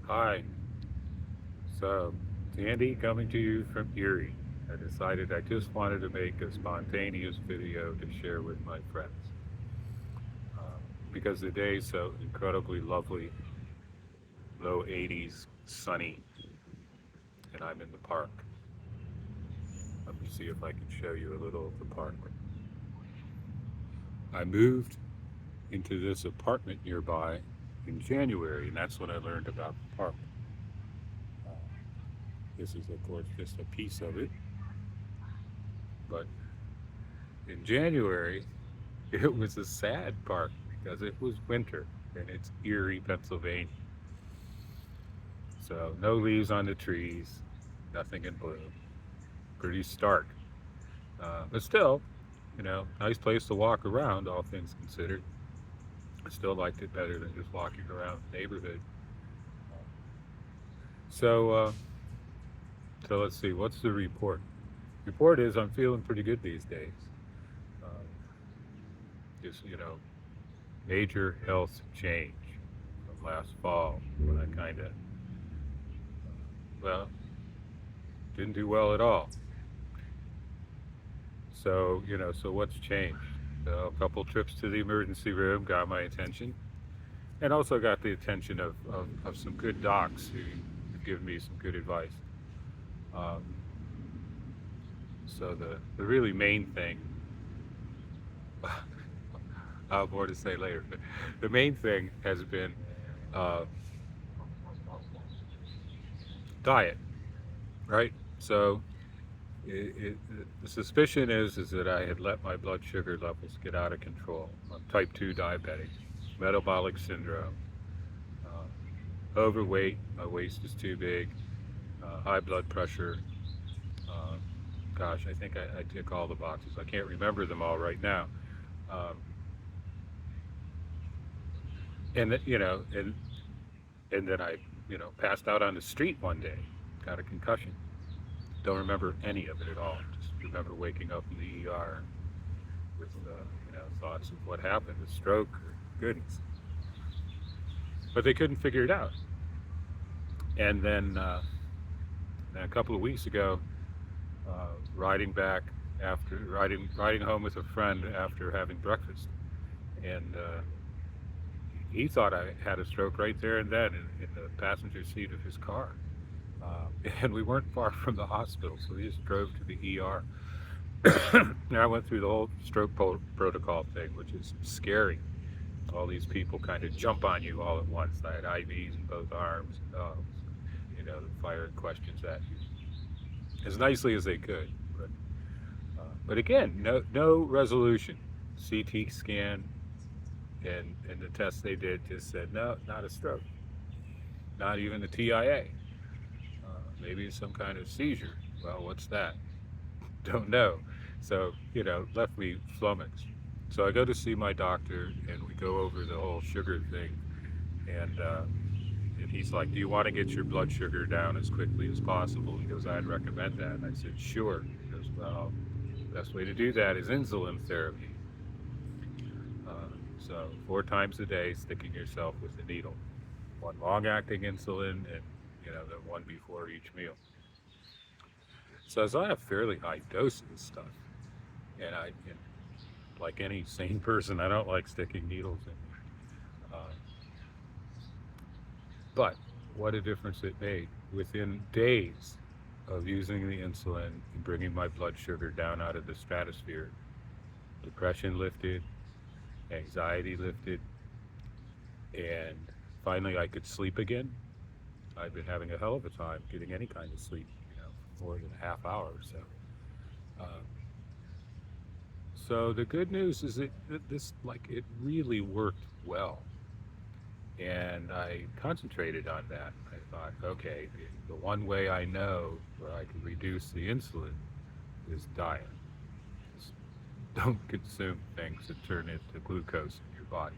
Hi. So, it's Andy coming to you from Erie. I decided I just wanted to make a spontaneous video to share with my friends because the day is so incredibly lovely, low 80s, sunny, and I'm in the park. Let me see if I can show you a little of the park. I moved into this apartment nearby in January, and that's when I learned about the park. Uh, this is, of course, just a piece of it, but in January, it was a sad park because it was winter and it's Erie, Pennsylvania. So no leaves on the trees, nothing in bloom. Pretty stark. But still, nice place to walk around, all things considered. I still liked it better than just walking around the neighborhood. So, uh, so let's see, what's the report? Report is I'm feeling pretty good these days. Um, just, major health change from last fall when I kind of, well, didn't do well at all. So, so what's changed? So a couple trips to the emergency room got my attention and also got the attention of some good docs who have given me some good advice. Um, so the really main thing, I'll have more to say later, but the main thing has been uh, diet, right? So the suspicion is that I had let my blood sugar levels get out of control. I'm type 2 diabetic, metabolic syndrome, overweight, my waist is too big, high blood pressure. Uh, Gosh, I think I tick all the boxes. I can't remember them all right now. Um, and then I, passed out on the street one day, got a concussion. Don't remember any of it at all. Just remember waking up in the ER with, thoughts of what happened, a stroke, or goodness. But they couldn't figure it out. And then a couple of weeks ago, riding back after riding home with a friend after having breakfast, and he thought I had a stroke right there and then in the passenger seat of his car. And we weren't far from the hospital, so we just drove to the ER. And I went through the whole stroke protocol thing, which is scary. All these people kind of jump on you all at once. I had IVs in both arms, firing questions at you as nicely as they could. But again, no resolution. CT scan and the test they did just said no, not a stroke, not even a TIA. Maybe some kind of seizure. Well, what's that? Don't know. So left me flummoxed. So I go to see my doctor, and we go over the whole sugar thing, and he's like, "Do you want to get your blood sugar down as quickly as possible?" He goes, "I'd recommend that." And I said, "Sure." He goes, "Well, the best way to do that is insulin therapy. So 4 times a day, sticking yourself with a needle, one long-acting insulin, and the one before each meal." So as I have fairly high dose of this stuff, and like any sane person, I don't like sticking needles in. Uh, but what a difference it made within days of using the insulin and bringing my blood sugar down out of the stratosphere. Depression lifted, anxiety lifted, and finally I could sleep again. I've been having a hell of a time getting any kind of sleep, for more than a half hour or so. Um, so the good news is that this, like, it really worked well. And I concentrated on that. I thought, okay, the one way I know where I can reduce the insulin is diet. Just don't consume things that turn into glucose in your body.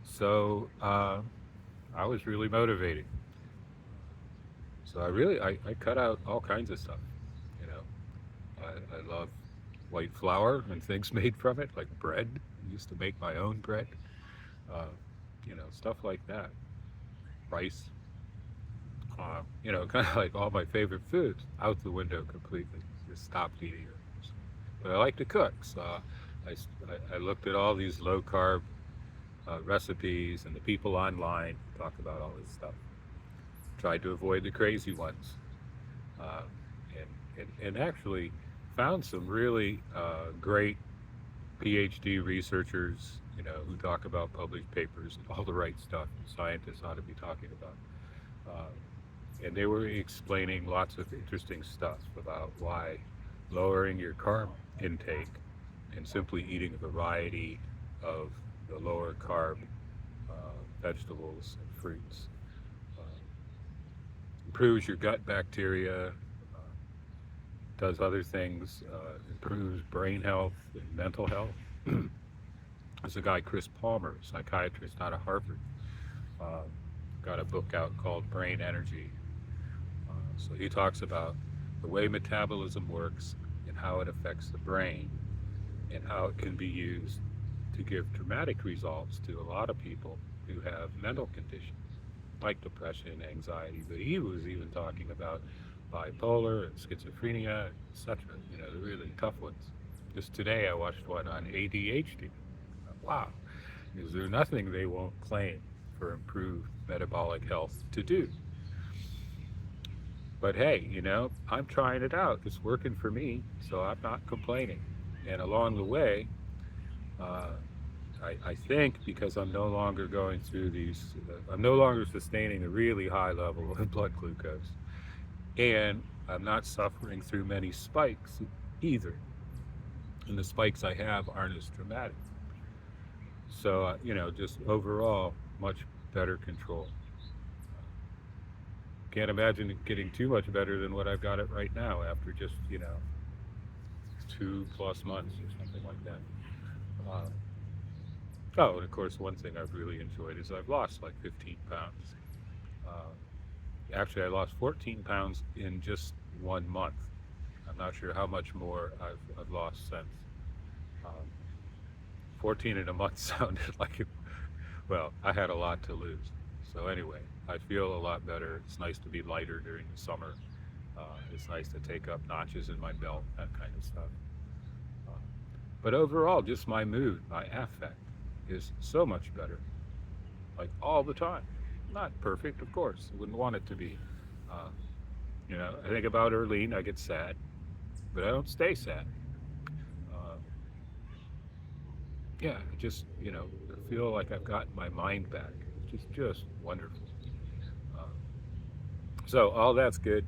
So I was really motivated. So I cut out all kinds of stuff. You know, I love white flour and things made from it, like bread. I used to make my own bread. Uh, stuff like that. rice, kind of like all my favorite foods out the window completely. Just stopped eating it. But I like to cook, so I looked at all these low carb recipes and the people online talk about all this stuff. Tried to avoid the crazy ones, uh, and actually found some really great PhD researchers, who talk about published papers and all the right stuff scientists ought to be talking about. And they were explaining lots of interesting stuff about why lowering your carb intake and simply eating a variety of the lower carb uh, vegetables and fruits uh, improves your gut bacteria, does other things, improves brain health and mental health. There's a guy, Chris Palmer, psychiatrist out of Harvard, uh, got a book out called Brain Energy. So he talks about the way metabolism works and how it affects the brain and how it can be used to give dramatic results to a lot of people who have mental conditions like depression, anxiety. But he was even talking about bipolar and schizophrenia, etc. The really tough ones. Just today I watched one on ADHD. Wow, is there nothing they won't claim for improved metabolic health to do? But hey, I'm trying it out. It's working for me, so I'm not complaining. And along the way, uh, I think because I'm no longer going through I'm no longer sustaining a really high level of blood glucose. And I'm not suffering through many spikes either. And the spikes I have aren't as dramatic. So, just overall, much better control. Can't imagine it getting too much better than what I've got it right now after just, 2+ months or something like that. Uh, oh, and of course, one thing I've really enjoyed is I've lost like 15 pounds. Uh, Actually, I lost 14 pounds in just 1 month. I'm not sure how much more I've lost since. Um, 14 in a month sounded like it. Well, I had a lot to lose. So anyway, I feel a lot better. It's nice to be lighter during the summer. It's nice to take up notches in my belt, that kind of stuff. Uh, but overall, just my mood, my affect is so much better, like all the time. Not perfect, of course. I wouldn't want it to be. Uh, I think about Erlene, I get sad, but I don't stay sad. Uh, yeah, I just, I feel like I've gotten my mind back, which is just wonderful. Uh, so all that's good.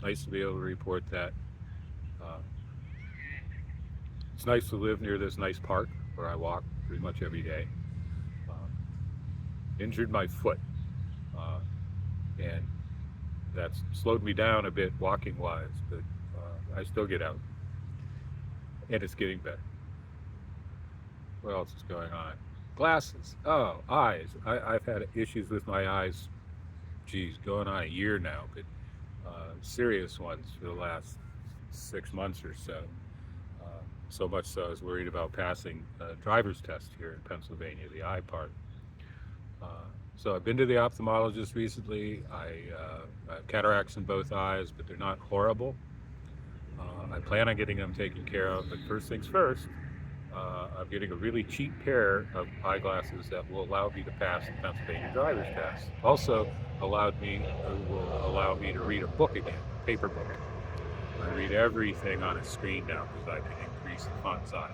Nice to be able to report that. Uh, it's nice to live near this nice park where I walk pretty much every day. Uh, Injured my foot, uh, and that's slowed me down a bit walking wise, but I still get out, and it's getting better. What else is going on? Glasses. Oh, eyes. I've had issues with my eyes, geez, going on a year now, but serious ones for the last 6 months or so. Uh, so much so I was worried about passing a driver's test here in Pennsylvania, the eye part. Uh, so I've been to the ophthalmologist recently. I have cataracts in both eyes, but they're not horrible. I plan on getting them taken care of, but first things first, I'm getting a really cheap pair of eyeglasses that will allow me to pass the Pennsylvania driver's test. Also, will allow me to read a book again, a paper book. I read everything on a screen now because I can increase the font size.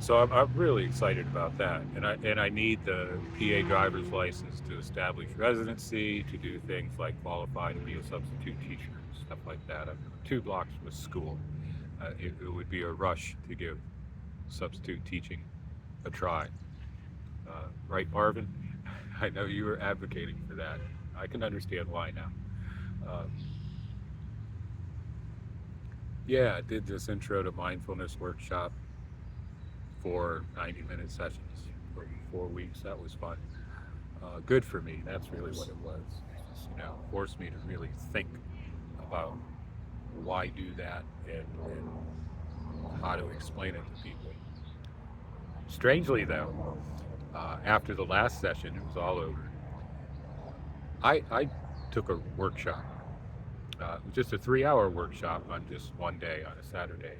So I'm really excited about that, and I need the PA driver's license to establish residency, to do things like qualify to be a substitute teacher, stuff like that. I'm 2 blocks from a school. It would be a rush to give substitute teaching a try. Right, Marvin? I know you were advocating for that. I can understand why now. Um, yeah, I did this intro to mindfulness workshop for 90-minute sessions for 4 weeks. That was fun. Good for me. That's really what it was. Just, forced me to really think about why do that and how to explain it to people. Strangely, though, After the last session, it was all over. I took a workshop, just a 3 hour workshop on just one day on a Saturday.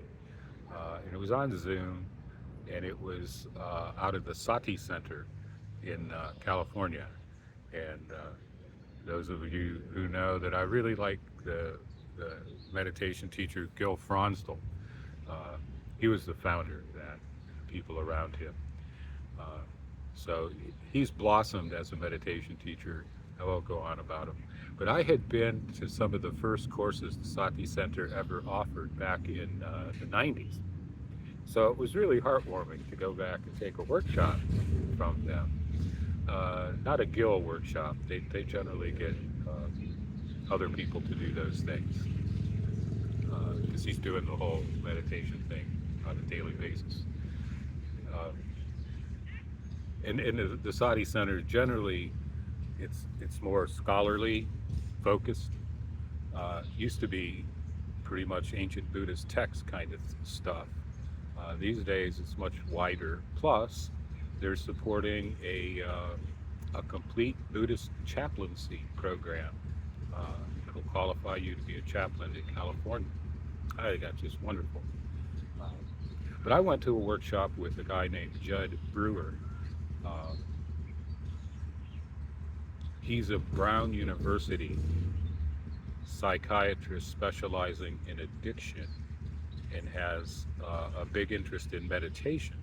And it was on Zoom, and it was out of the Sati Center in California. And those of you who know that I really like the meditation teacher Gil Fronsdal. Uh, he was the founder of that, and the people around him. Uh, so he's blossomed as a meditation teacher. I won't go on about him. But I had been to some of the first courses the Sati Center ever offered back in the 90s. So it was really heartwarming to go back and take a workshop from them. Not a Gil workshop. They generally get other people to do those things because he's doing the whole meditation thing on a daily basis. Uh, and the Sati Center generally, it's more scholarly focused. Used to be pretty much ancient Buddhist text kind of stuff. These days, it's much wider. Plus, they're supporting a complete Buddhist chaplaincy program. It'll qualify you to be a chaplain in California. I think that's just wonderful. Uh, but I went to a workshop with a guy named Judd Brewer. Uh, he's a Brown University psychiatrist specializing in addiction and has a big interest in meditation.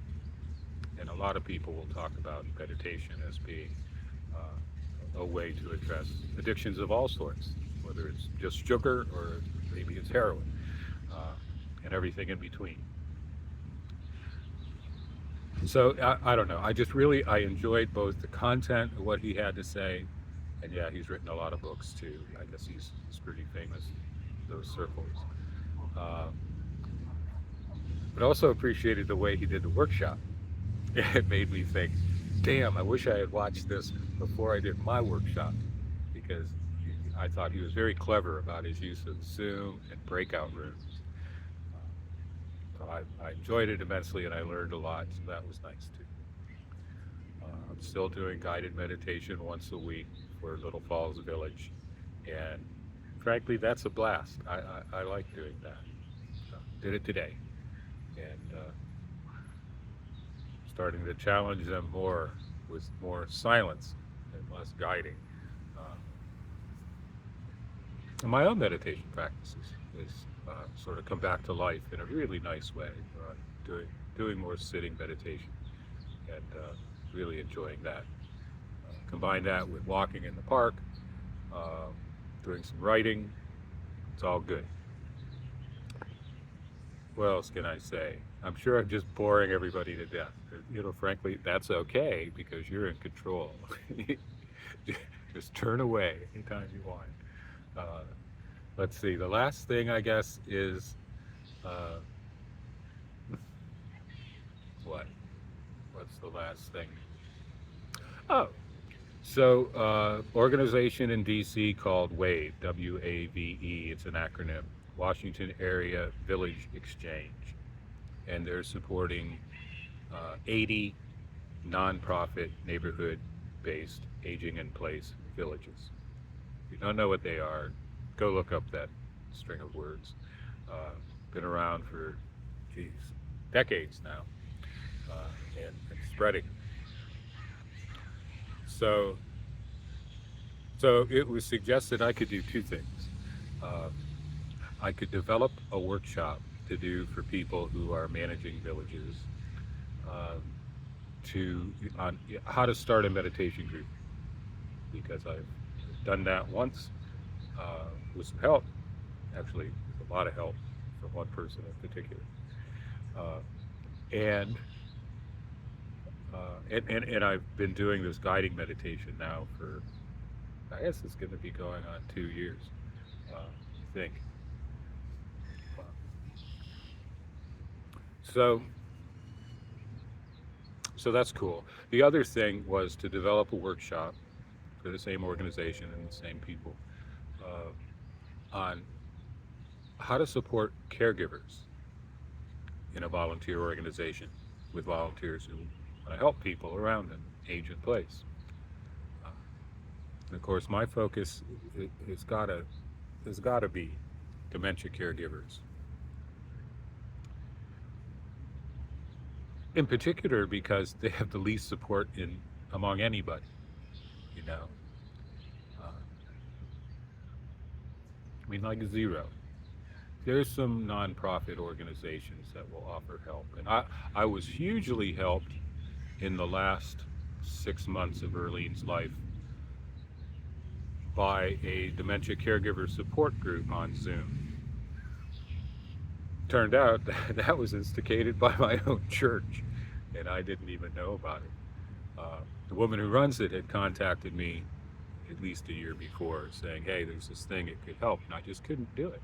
And a lot of people will talk about meditation as being a way to address addictions of all sorts, whether it's just sugar or maybe it's heroin, uh, and everything in between. So I don't know. I enjoyed both the content of what he had to say, and yeah, he's written a lot of books too. I guess he's pretty famous in those circles. Uh, but also appreciated the way he did the workshop. It made me think, damn, I wish I had watched this before I did my workshop, because I thought he was very clever about his use of Zoom and breakout rooms. So I enjoyed it immensely and I learned a lot, so that was nice too. I'm still doing guided meditation once a week for Little Falls Village, and frankly, that's a blast. I like doing that. So, did it today, and starting to challenge them more with more silence and less guiding. Uh, and my own meditation practices is sort of come back to life in a really nice way. Doing more sitting meditation and really enjoying that. Combine that with walking in the park, uh, doing some writing. It's all good. What else can I say? I'm sure I'm just boring everybody to death. Frankly, that's okay because you're in control. Just turn away anytime you want. Uh, let's see. The last thing, I guess, is uh, what? What's the last thing? Oh, so organization in DC called WAVE, WAVE. It's an acronym. Washington Area Village Exchange, and they're supporting 80 nonprofit neighborhood-based aging in place villages. If you don't know what they are, go look up that string of words. Been around for, geez, decades now, and spreading. So, so it was suggested I could do two things. Uh, I could develop a workshop to do for people who are managing villages uh, on how to start a meditation group, because I've done that once with some help, actually with a lot of help from one person in particular, uh, and, and I've been doing this guiding meditation now for, I guess it's going to be going on 2 years, I think. So, so that's cool. The other thing was to develop a workshop for the same organization and the same people on how to support caregivers in a volunteer organization with volunteers who want to help people around them. age and place. Uh, and of course, my focus has got to be dementia caregivers, in particular because they have the least support in among anybody. You know, uh, I mean, like zero. There's some nonprofit organizations that will offer help, and I was hugely helped in the last 6 months of Earlene's life by a dementia caregiver support group on Zoom. Turned out that was instigated by my own church, and I didn't even know about it. The woman who runs it had contacted me at least a year before saying, hey, there's this thing, it could help. And I just couldn't do it.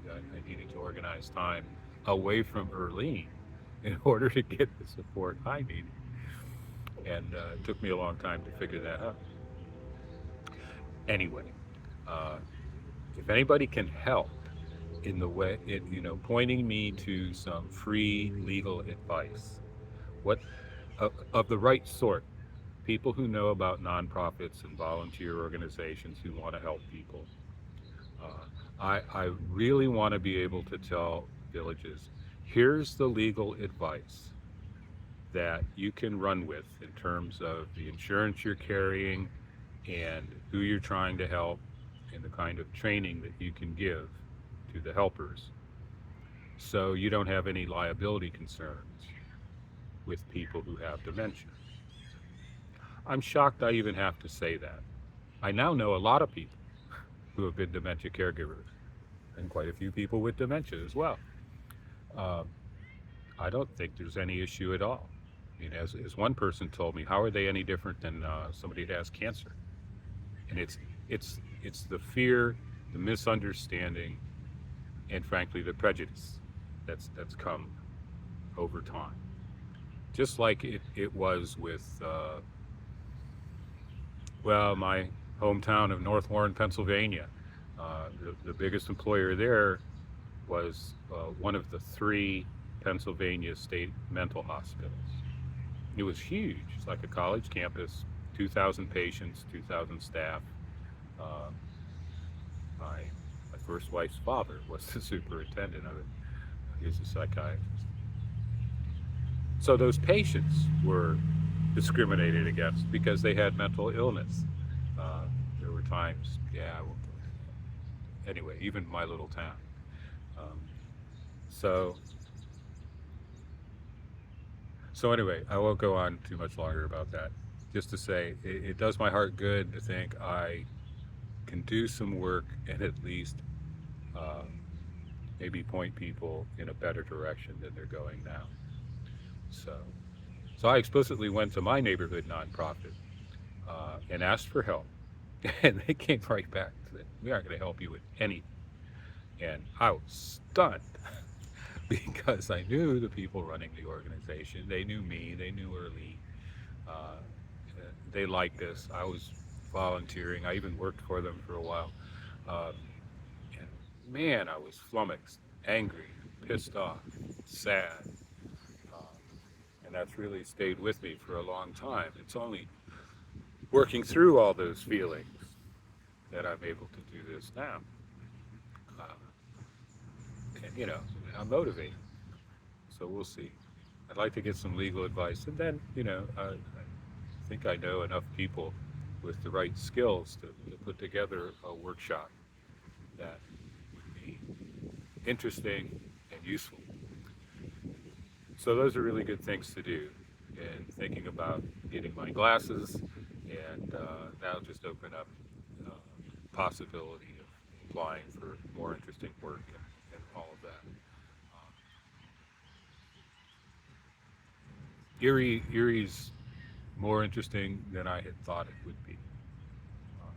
I needed to organize time away from Earlene in order to get the support I needed. And it took me a long time to figure that out. Anyway, uh, if anybody can help in the way, pointing me to some free legal advice, what of the right sort, people who know about nonprofits and volunteer organizations who want to help people. I really want to be able to tell villages, here's the legal advice that you can run with in terms of the insurance you're carrying and who you're trying to help and the kind of training that you can give to the helpers so you don't have any liability concerns with people who have dementia. I'm shocked I even have to say that. I now know a lot of people who have been dementia caregivers and quite a few people with dementia as well. Uh, I don't think there's any issue at all. I mean, as one person told me, how are they any different than somebody that has cancer? And it's the fear, the misunderstanding, and frankly the prejudice that's come over time. Just like it was with my hometown of North Warren, Pennsylvania. The biggest employer there was one of the three Pennsylvania state mental hospitals. It was huge. It's like a college campus, 2,000 patients, 2,000 staff. Uh, my first wife's father was the superintendent of it. He was a psychiatrist. So those patients were discriminated against because they had mental illness. Uh, there were times, anyway, even my little town. Um, so, so anyway, I won't go on too much longer about that. Just to say, it does my heart good to think I can do some work and at least uh, maybe point people in a better direction than they're going now. So, so I explicitly went to my neighborhood nonprofit and asked for help, and they came right back and said, "We aren't going to help you with anything." And I was stunned because I knew the people running the organization. They knew me. They knew Early. Uh, they liked this. I was volunteering. I even worked for them for a while. Uh, and man, I was flummoxed, angry, pissed off, sad. Uh, and that's really stayed with me for a long time. It's only working through all those feelings that I'm able to do this now. Uh, and, I'm motivated. So we'll see. I'd like to get some legal advice. And then, I think I know enough people with the right skills to put together a workshop that would be interesting and useful. So those are really good things to do. And thinking about getting my glasses, and that'll just open up uh, possibility of applying for more interesting work and all of that. Um, Erie's more interesting than I had thought it would be, um,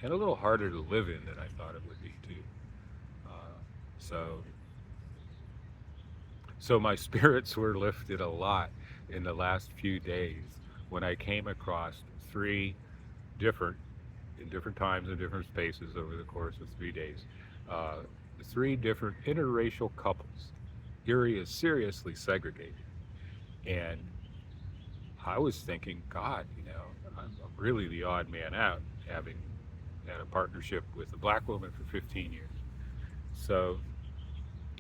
and a little harder to live in than I thought it would be too. Uh, so So my spirits were lifted a lot in the last few days when I came across three different, in different times and different spaces over the course of 3 days, uh, three different interracial couples. Erie is seriously segregated, and I was thinking, God, I'm really the odd man out, having had a partnership with a black woman for 15 years. So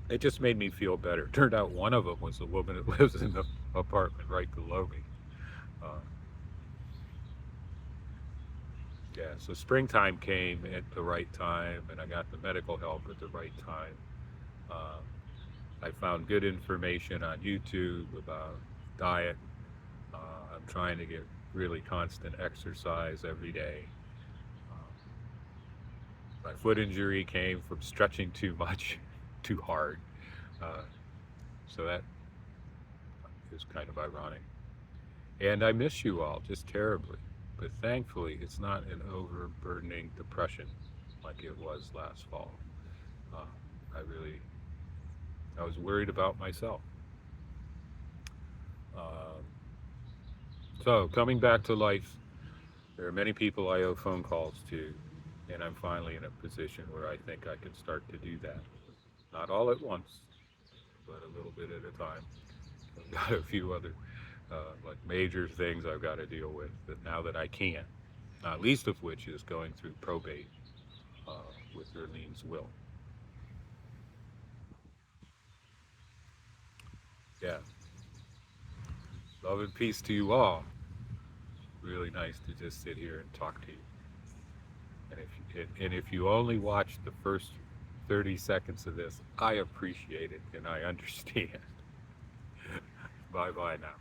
it just made me feel better. Turned out one of them was the woman that lives in the apartment right below me. Uh, yeah, so springtime came at the right time, and I got the medical help at the right time. Uh, I found good information on YouTube about diet. Uh, I'm trying to get really constant exercise every day. Um, my foot injury came from stretching too much, too hard. Uh, so that is kind of ironic. And I miss you all just terribly. But thankfully, it's not an overburdening depression like it was last fall. Uh, I really, I was worried about myself. Um, so coming back to life, there are many people I owe phone calls to, and I'm finally in a position where I think I can start to do that. Not all at once, but a little bit at a time. I've got a few other like major things I've got to deal with that now that I can. Not least of which is going through probate uh, with Erlene's will. Yeah, love and peace to you all. Really nice to just sit here and talk to you. And if you only watch the first 30 seconds of this, I appreciate it and I understand. Bye bye now.